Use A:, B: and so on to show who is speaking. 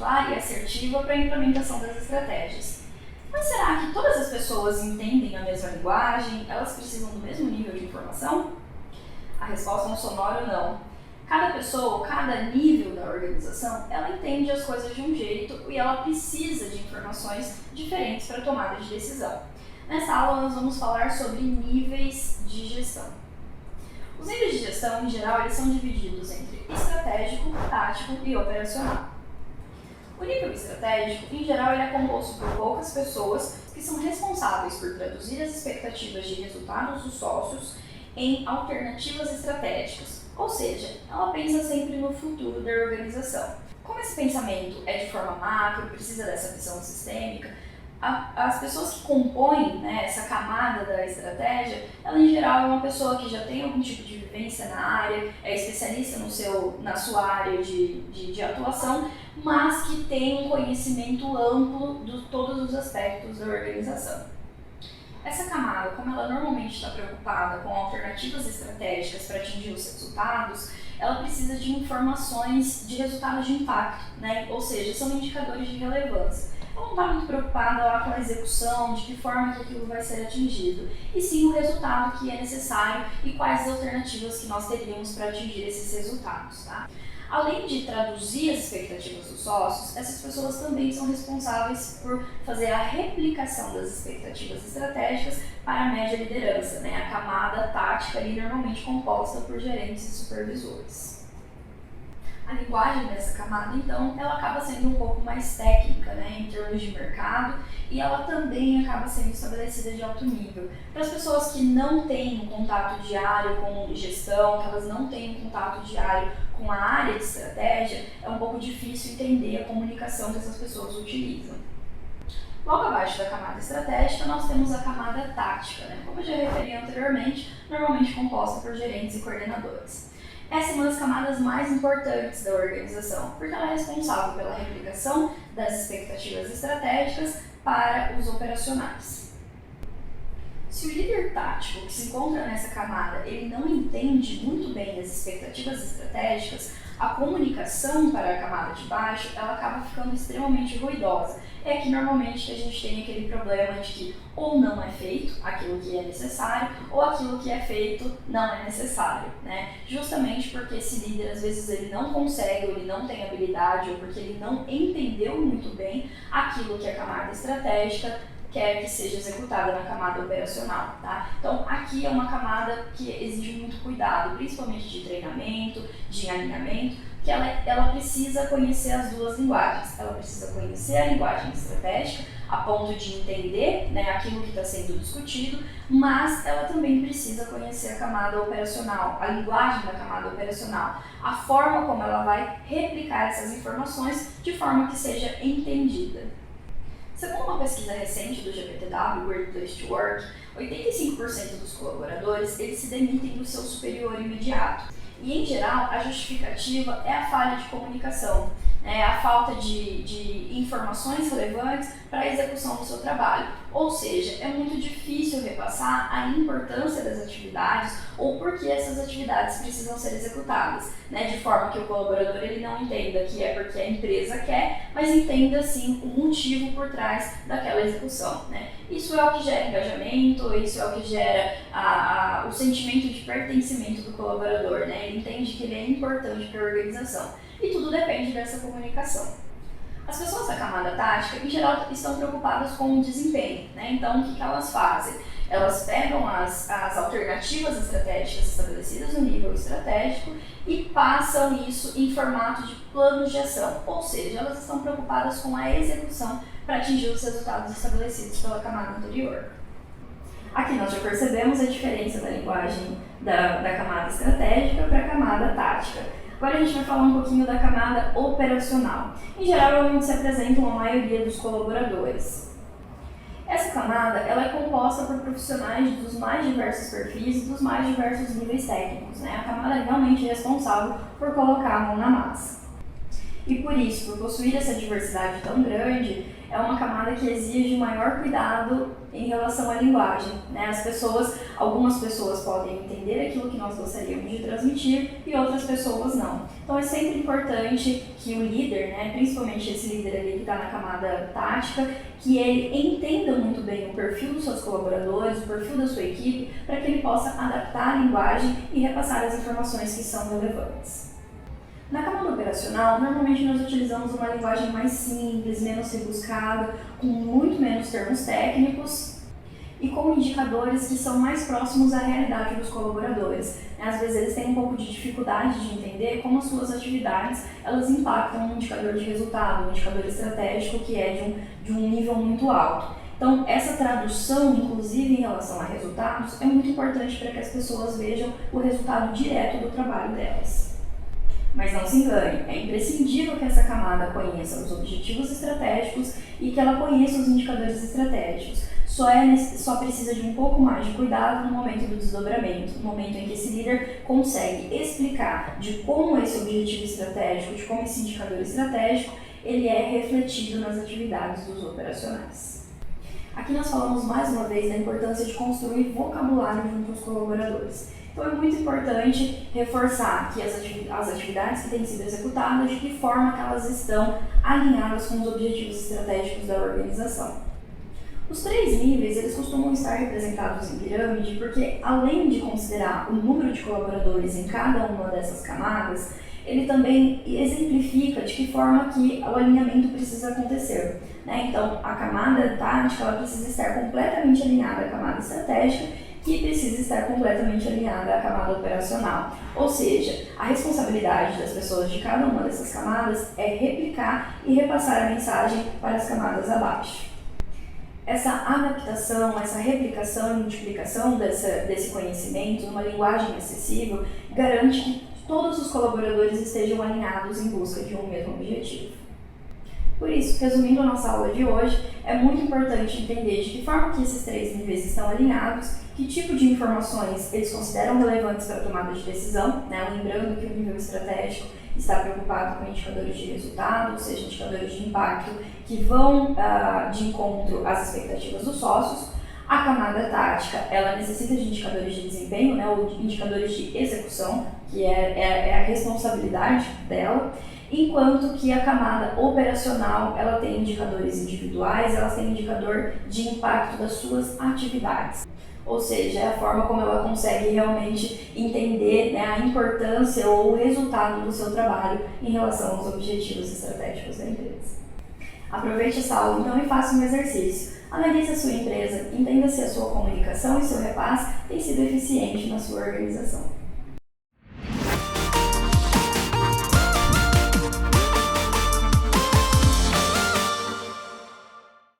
A: clara e assertiva para a implementação das estratégias. Mas será que todas as pessoas entendem a mesma linguagem? Elas precisam do mesmo nível de informação? A resposta é um sonoro não. Cada pessoa, cada nível da organização, ela entende as coisas de um jeito e ela precisa de informações diferentes para tomada de decisão. Nessa aula nós vamos falar sobre níveis de gestão. Os níveis de gestão, em geral, eles são divididos entre estratégico, tático e operacional. O nível estratégico, em geral, ele é composto por poucas pessoas que são responsáveis por traduzir as expectativas de resultados dos sócios em alternativas estratégicas, ou seja, ela pensa sempre no futuro da organização. Como esse pensamento é de forma macro, precisa dessa visão sistêmica, as pessoas que compõem, né, essa camada da estratégia, ela em geral é uma pessoa que já tem algum tipo de vivência na área, é especialista na sua área de atuação, mas que tem um conhecimento amplo de todos os aspectos da organização. Essa camada, como ela normalmente está preocupada com alternativas estratégicas para atingir os resultados, ela precisa de informações de resultados de impacto, né? Ou seja, são indicadores de relevância. Ela não está muito preocupada lá com a execução, de que forma que aquilo vai ser atingido, e sim o resultado que é necessário e quais as alternativas que nós teríamos para atingir esses resultados. Tá? Além de traduzir as expectativas dos sócios, essas pessoas também são responsáveis por fazer a replicação das expectativas estratégicas para a média liderança, né? A camada tática ali normalmente composta por gerentes e supervisores. A linguagem dessa camada, então, ela acaba sendo um pouco mais técnica, né, em termos de mercado, e ela também acaba sendo estabelecida de alto nível. Para as pessoas que não têm um contato diário com gestão, que elas não têm um contato diário com a área de estratégia, é um pouco difícil entender a comunicação que essas pessoas utilizam. Logo abaixo da camada estratégica, nós temos a camada tática, né, como eu já referi anteriormente, normalmente composta por gerentes e coordenadores. Essa é uma das camadas mais importantes da organização, porque ela é responsável pela replicação das expectativas estratégicas para os operacionais. Se o líder tático que se encontra nessa camada ele não entende muito bem as expectativas estratégicas, a comunicação para a camada de baixo ela acaba ficando extremamente ruidosa. É que normalmente que a gente tem aquele problema de que ou não é feito aquilo que é necessário, ou aquilo que é feito não é necessário, né? Justamente porque esse líder, às vezes, ele não consegue, ou ele não tem habilidade, ou porque ele não entendeu muito bem aquilo que a camada estratégica quer que seja executada na camada operacional, tá? Então, aqui é uma camada que exige muito cuidado, principalmente de treinamento, de alinhamento, que ela precisa conhecer as duas linguagens. Ela precisa conhecer a linguagem estratégica, a ponto de entender, né, aquilo que está sendo discutido, mas ela também precisa conhecer a camada operacional, a linguagem da camada operacional, a forma como ela vai replicar essas informações de forma que seja entendida. Segundo uma pesquisa recente do GPTW, Great Place to Work, 85% dos colaboradores eles se demitem do seu superior imediato. E, em geral, a justificativa é a falha de comunicação, né, a falta de informações relevantes para a execução do seu trabalho. Ou seja, é muito difícil repassar a importância das atividades ou por que essas atividades precisam ser executadas, né, de forma que o colaborador ele não entenda que é porque a empresa quer, mas entenda sim o motivo por trás daquela execução. Né. Isso é o que gera engajamento, isso é o que gera o sentimento de pertencimento do colaborador, né. Ele entende que ele é importante para a organização. E tudo depende dessa comunicação. As pessoas da camada tática, em geral, estão preocupadas com o desempenho, né? Então, o que elas fazem? Elas pegam as alternativas estratégicas estabelecidas no nível estratégico e passam isso em formato de planos de ação, ou seja, elas estão preocupadas com a execução para atingir os resultados estabelecidos pela camada anterior. Aqui nós já percebemos a diferença da linguagem da camada estratégica para a camada tática. Agora a gente vai falar um pouquinho da camada operacional. Em geral, é onde se apresentam a maioria dos colaboradores. Essa camada ela é composta por profissionais dos mais diversos perfis e dos mais diversos níveis técnicos. Né? A camada é realmente responsável por colocar a mão na massa. E por isso, por possuir essa diversidade tão grande, é uma camada que exige maior cuidado em relação à linguagem, né? Algumas pessoas podem entender aquilo que nós gostaríamos de transmitir e outras pessoas não. Então é sempre importante que o líder, né, principalmente esse líder ali que está na camada tática, que ele entenda muito bem o perfil dos seus colaboradores, o perfil da sua equipe, para que ele possa adaptar a linguagem e repassar as informações que são relevantes. Na camada operacional, normalmente nós utilizamos uma linguagem mais simples, menos rebuscada, com muito menos termos técnicos e com indicadores que são mais próximos à realidade dos colaboradores. Às vezes eles têm um pouco de dificuldade de entender como as suas atividades elas impactam um indicador de resultado, um indicador estratégico que é de um nível muito alto. Então, essa tradução, inclusive em relação a resultados, é muito importante para que as pessoas vejam o resultado direto do trabalho delas. Mas não se engane, é imprescindível que essa camada conheça os objetivos estratégicos e que ela conheça os indicadores estratégicos. Só precisa de um pouco mais de cuidado no momento do desdobramento, no momento em que esse líder consegue explicar de como esse objetivo estratégico, de como esse indicador estratégico, ele é refletido nas atividades dos operacionais. Aqui nós falamos mais uma vez da importância de construir vocabulário junto aos colaboradores. Então é muito importante reforçar que as atividades que têm sido executadas, de que forma que elas estão alinhadas com os objetivos estratégicos da organização. Os 3 níveis, eles costumam estar representados em pirâmide porque, além de considerar o número de colaboradores em cada uma dessas camadas, ele também exemplifica de que forma que o alinhamento precisa acontecer, né? Então, a camada tática ela precisa estar completamente alinhada à camada estratégica, que precisa estar completamente alinhada à camada operacional. Ou seja, a responsabilidade das pessoas de cada uma dessas camadas é replicar e repassar a mensagem para as camadas abaixo. Essa adaptação, essa replicação e multiplicação desse conhecimento numa linguagem acessível garante que todos os colaboradores estejam alinhados em busca de um mesmo objetivo. Por isso, resumindo a nossa aula de hoje, é muito importante entender de que forma que esses 3 níveis estão alinhados, que tipo de informações eles consideram relevantes para a tomada de decisão, né? Lembrando que o nível estratégico está preocupado com indicadores de resultado, ou seja, indicadores de impacto que vão de encontro às expectativas dos sócios. A camada tática, ela necessita de indicadores de desempenho, né, ou de indicadores de execução, que é a responsabilidade dela, enquanto que a camada operacional, ela tem indicadores individuais, ela tem indicador de impacto das suas atividades. Ou seja, é a forma como ela consegue realmente entender, né, a importância ou o resultado do seu trabalho em relação aos objetivos estratégicos da empresa. Aproveite essa aula então e faça um exercício. Analise a sua empresa, entenda se a sua comunicação e seu repasse têm sido eficientes na sua organização.